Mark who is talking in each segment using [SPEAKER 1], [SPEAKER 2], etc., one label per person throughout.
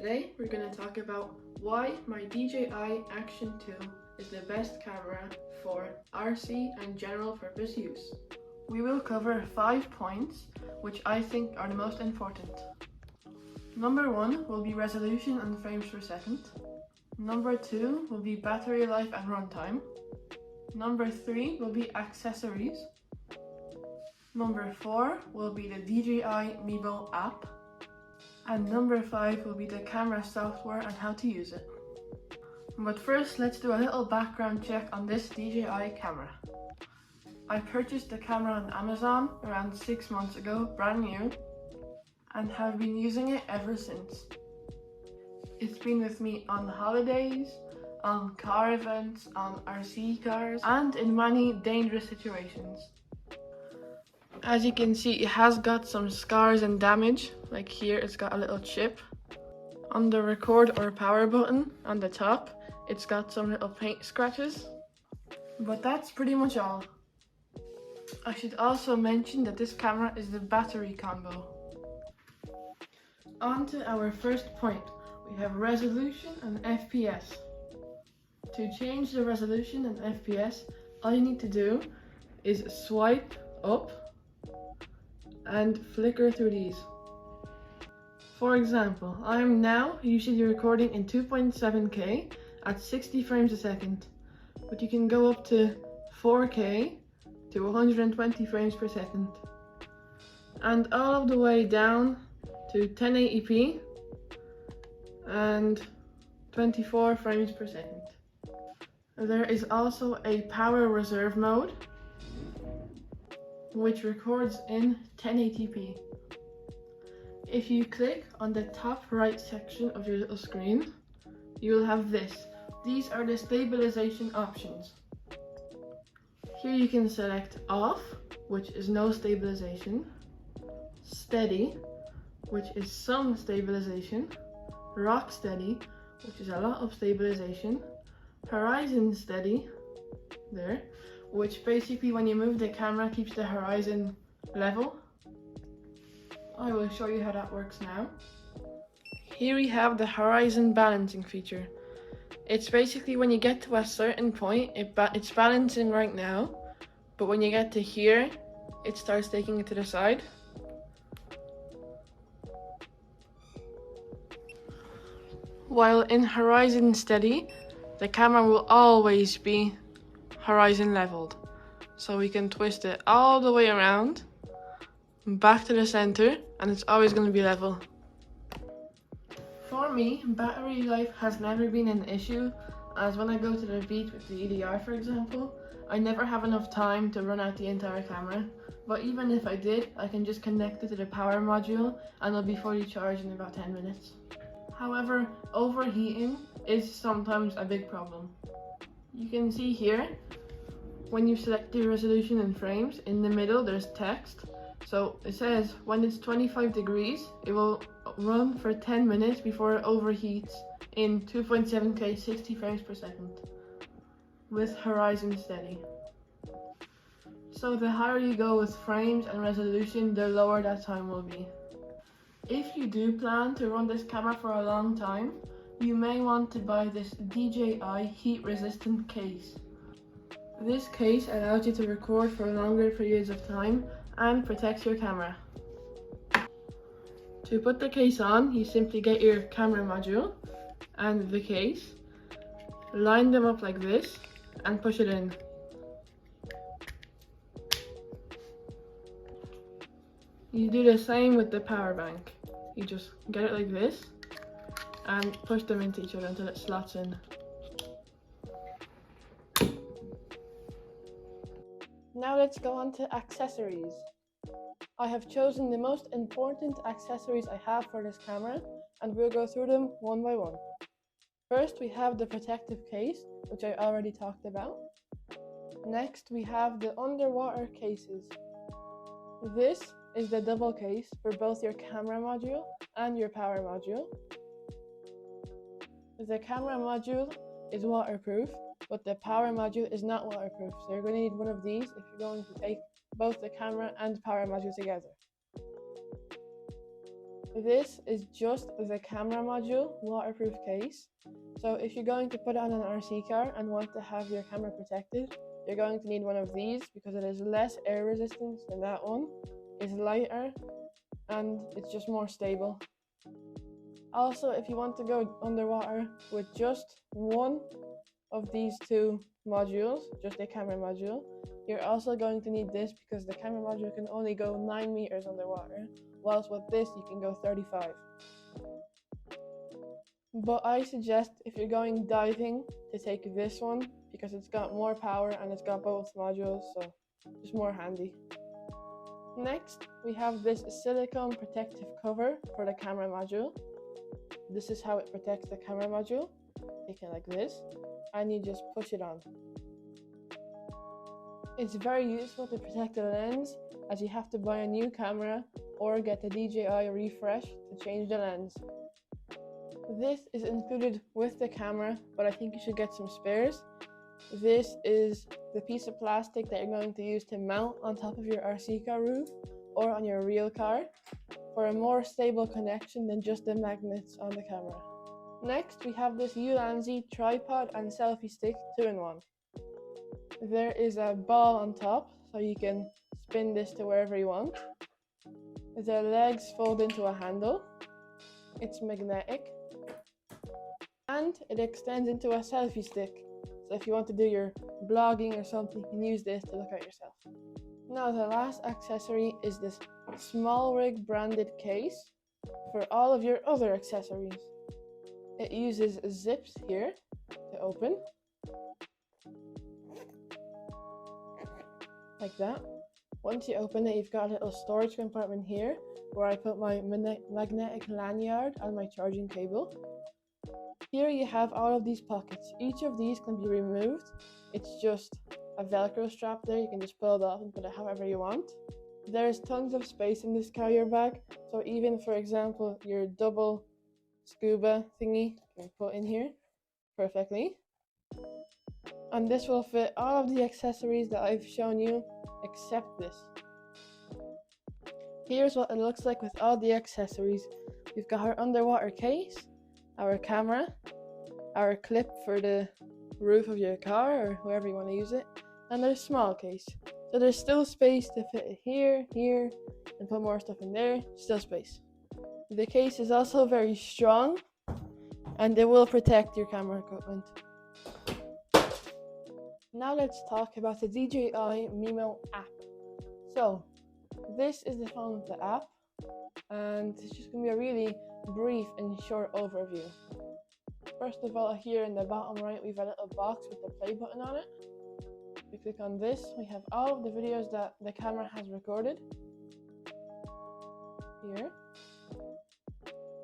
[SPEAKER 1] Today we're going to talk about why my DJI Action 2 is the best camera for RC and general purpose use. We will cover 5 points which I think are the most important. Number 1 will be resolution and frames per second. Number 2 will be battery life and runtime. Number 3 will be accessories. Number 4 will be the DJI Meebo app. And number 5 will be the camera software and how to use it. But first, let's do a little background check on this DJI camera. I purchased the camera on Amazon around 6 months ago, brand new, and have been using it ever since. It's been with me on holidays, on car events, on RC cars, and in many dangerous situations. As you can see, it has got some scars and damage, like here it's got a little chip. On the record or power button on the top, it's got some little paint scratches. But that's pretty much all. I should also mention that this camera is the battery combo. On to our first point, we have resolution and FPS. To change the resolution and FPS, all you need to do is swipe up and flicker through these. For example, I am now usually recording in 2.7K at 60 frames a second, but you can go up to 4K to 120 frames per second, and all of the way down to 1080p and 24 frames per second. There is also a power reserve mode, which records in 1080p. If you click on the top right section of your little screen, you will have this. These are the stabilization options. Here you can select off, which is no stabilization, steady, which is some stabilization, rock steady, which is a lot of stabilization, horizon steady, there, which basically when you move the camera keeps the horizon level. I will show you how that works now. Here we have the horizon balancing feature. It's basically when you get to a certain point, it's balancing right now, but when you get to here, it starts taking it to the side. While in horizon steady, the camera will always be horizon leveled. So we can twist it all the way around, back to the center, and it's always going to be level. For me, battery life has never been an issue, as when I go to the beach with the EDR, for example, I never have enough time to run out the entire camera. But even if I did, I can just connect it to the power module and it'll be fully charged in about 10 minutes. However, overheating is sometimes a big problem. You can see here, when you select the resolution and frames, in the middle there's text. So it says when it's 25 degrees, it will run for 10 minutes before it overheats in 2.7K 60 frames per second with horizon steady. So the higher you go with frames and resolution, the lower that time will be. If you do plan to run this camera for a long time, you may want to buy this DJI heat resistant case. This case allows you to record for longer periods of time and protects your camera. To put the case on, you simply get your camera module and the case, line them up like this, and push it in. You do the same with the power bank. You just get it like this and push them into each other until it slots in. Now let's go on to accessories. I have chosen the most important accessories I have for this camera, and we'll go through them one by one. First, we have the protective case, which I already talked about. Next, we have the underwater cases. This is the double case for both your camera module and your power module. The camera module is waterproof, but the power module is not waterproof, so you're going to need one of these if you're going to take both the camera and power module together. This is just the camera module waterproof case. So if you're going to put it on an RC car and want to have your camera protected, you're going to need one of these because it is less air resistance than that one, it's lighter, and it's just more stable. Also, if you want to go underwater with just one of these two modules, just a camera module, you're also going to need this because the camera module can only go 9 meters underwater, whilst with this you can go 35. But I suggest if you're going diving to take this one because it's got more power and it's got both modules, so just more handy. Next, we have this silicone protective cover for the camera module. This is how it protects the camera module. Take it like this, and you just push it on. It's very useful to protect the lens, as you have to buy a new camera or get a DJI refresh to change the lens. This is included with the camera, but I think you should get some spares. This is the piece of plastic that you're going to use to mount on top of your RC car roof or on your real car for a more stable connection than just the magnets on the camera. Next, we have this Ulanzi tripod and selfie stick 2-in-1. There is a ball on top, so you can spin this to wherever you want. The legs fold into a handle. It's magnetic. And it extends into a selfie stick. So if you want to do your blogging or something, you can use this to look at yourself. Now the last accessory is this SmallRig branded case for all of your other accessories. It uses zips here to open. Like that. Once you open it, you've got a little storage compartment here where I put my magnetic lanyard and my charging cable. Here you have all of these pockets. Each of these can be removed. It's just a Velcro strap there. You can just pull it off and put it however you want. There's tons of space in this carrier bag. So even, for example, your double scuba thingy you can put in here perfectly. And this will fit all of the accessories that I've shown you, except this. Here's what it looks like with all the accessories. We've got our underwater case, our camera, our clip for the roof of your car or wherever you want to use it, and there's small case. So there's still space to fit it here, here, and put more stuff in there, still space. The case is also very strong, and it will protect your camera equipment. Now let's talk about the DJI Mimo app. So this is the phone with the app, and it's just going to be a really brief and short overview. First of all, here in the bottom right, we have a little box with the play button on it. We click on this, we have all of the videos that the camera has recorded. Here.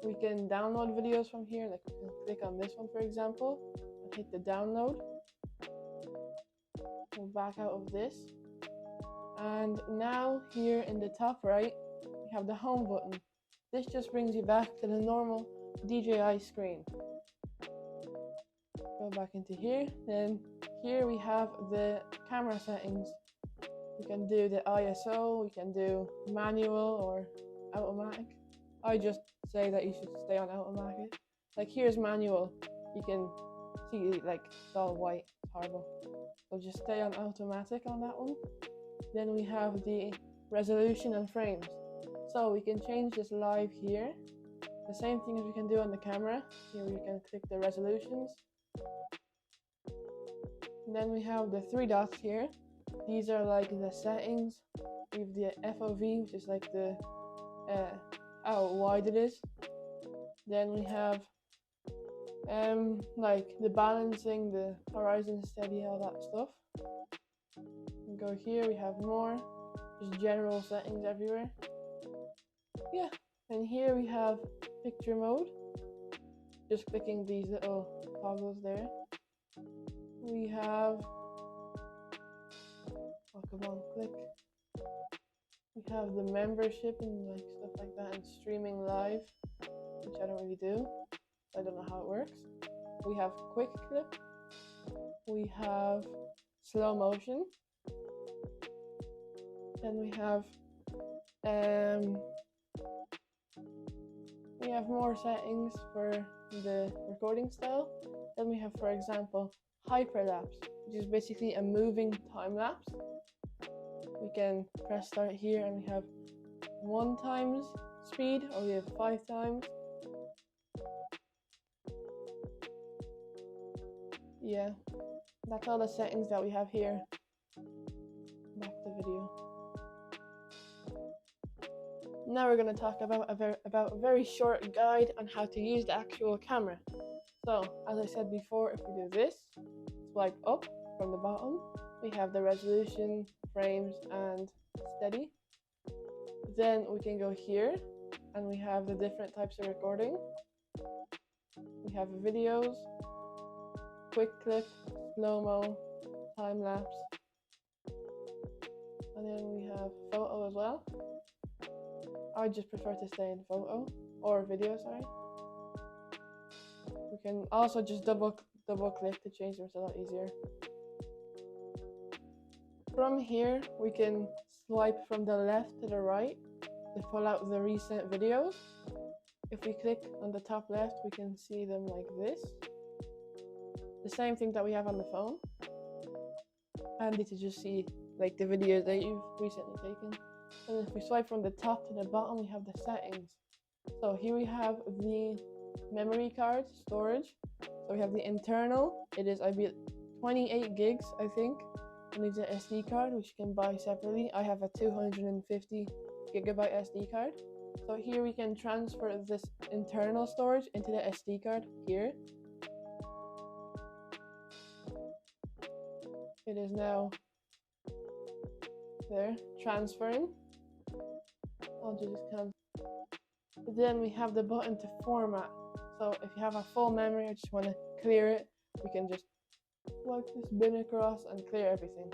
[SPEAKER 1] We can download videos from here, like we can click on this one for example, and hit the download. We'll back out of this. And now here in the top right, we have the home button. This just brings you back to the normal DJI screen. Go back into here, then here we have the camera settings. We can do the ISO, we can do manual or automatic. I just say that you should stay on automatic. Like here's manual, you can see like it's all white, it's horrible. So just stay on automatic on that one. Then we have the resolution and frames. So we can change this live here. The same thing as we can do on the camera. Here we can click the resolutions. And then we have the 3 dots here. These are like the settings. We have the FOV, which is like the how wide it is. Then we have like the balancing, the horizon steady, all that stuff. We go here, we have more, just general settings everywhere. Yeah, and here we have picture mode. Just clicking these little toggles there. We have, oh come on, click. We have the membership and like stuff like that, and streaming live, which I don't really do. I don't know how it works. We have quick clip. We have slow motion. Then we have We have more settings for the recording style. Then we have, for example, hyperlapse, which is basically a moving time lapse. We can press start here and we have 1 times speed, or we have 5 times. Yeah, that's all the settings that we have here. Back to the video. Now we're going to talk about a very short guide on how to use the actual camera. So, as I said before, if we do this, swipe up from the bottom, we have the resolution, frames, and steady. Then we can go here, and we have the different types of recording. We have videos, quick clip, slow-mo, time-lapse, and then we have photo as well. I just prefer to stay in photo, or video, sorry. We can also just double click to change them, it's a lot easier. From here, we can swipe from the left to the right to pull out the recent videos. If we click on the top left, we can see them like this. The same thing that we have on the phone. Handy to just see like the videos that you've recently taken. And if we swipe from the top to the bottom, we have the settings. So here we have the memory card storage. So we have the internal. It is 28 gigs, I think. And it's an SD card, which you can buy separately. I have a 250 gigabyte SD card. So here we can transfer this internal storage into the SD card here. It is now there, transferring. I'll just cancel. Then we have the button to format. So if you have a full memory or just want to clear it, we can just swipe this bin across and clear everything.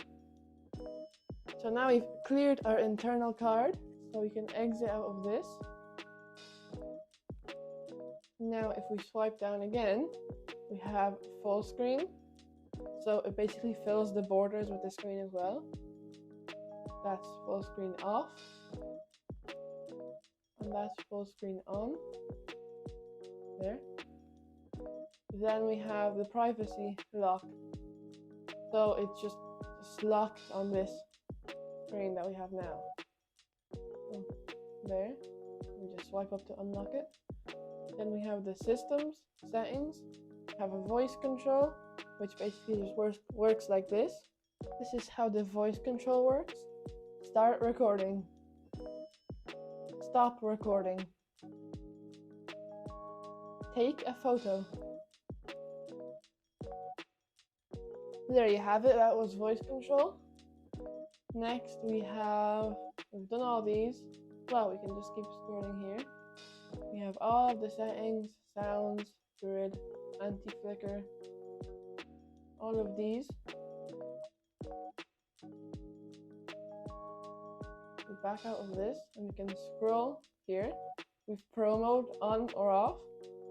[SPEAKER 1] So now we've cleared our internal card, so we can exit out of this. Now if we swipe down again, we have full screen. So it basically fills the borders with the screen as well. That's full screen off. And that's full screen on. There. Then we have the privacy lock. So it's just locked on this screen that we have now. So there. We just swipe up to unlock it. Then we have the systems, settings. We have a voice control, which basically just works like this. This is how the voice control works. Start recording. Stop recording. Take a photo. There you have it, that was voice control. Next we've done all these. Well, we can just keep scrolling here. We have all of the settings, sounds, grid, anti-flicker, all of these. We back out of this and we can scroll here. We've pro mode on or off.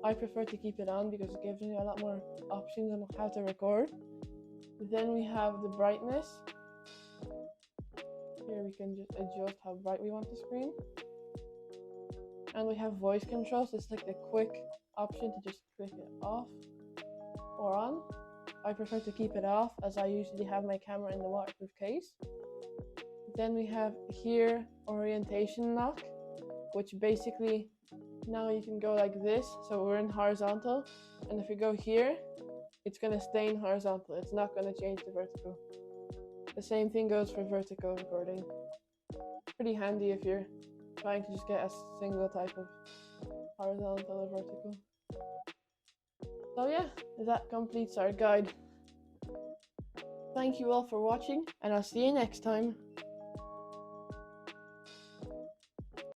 [SPEAKER 1] I prefer to keep it on because it gives me a lot more options on how to record. Then we have the brightness. Here we can just adjust how bright we want the screen. And we have voice control, so it's like the quick option to just click it off or on. I prefer to keep it off as I usually have my camera in the waterproof case. Then we have here orientation lock, which basically now you can go like this. So we're in horizontal, and if we go here, it's going to stay in horizontal. It's not going to change to vertical. The same thing goes for vertical recording. Pretty handy if you're trying to just get a single type of horizontal or vertical. So yeah, that completes our guide. Thank you all for watching, and I'll see you next time.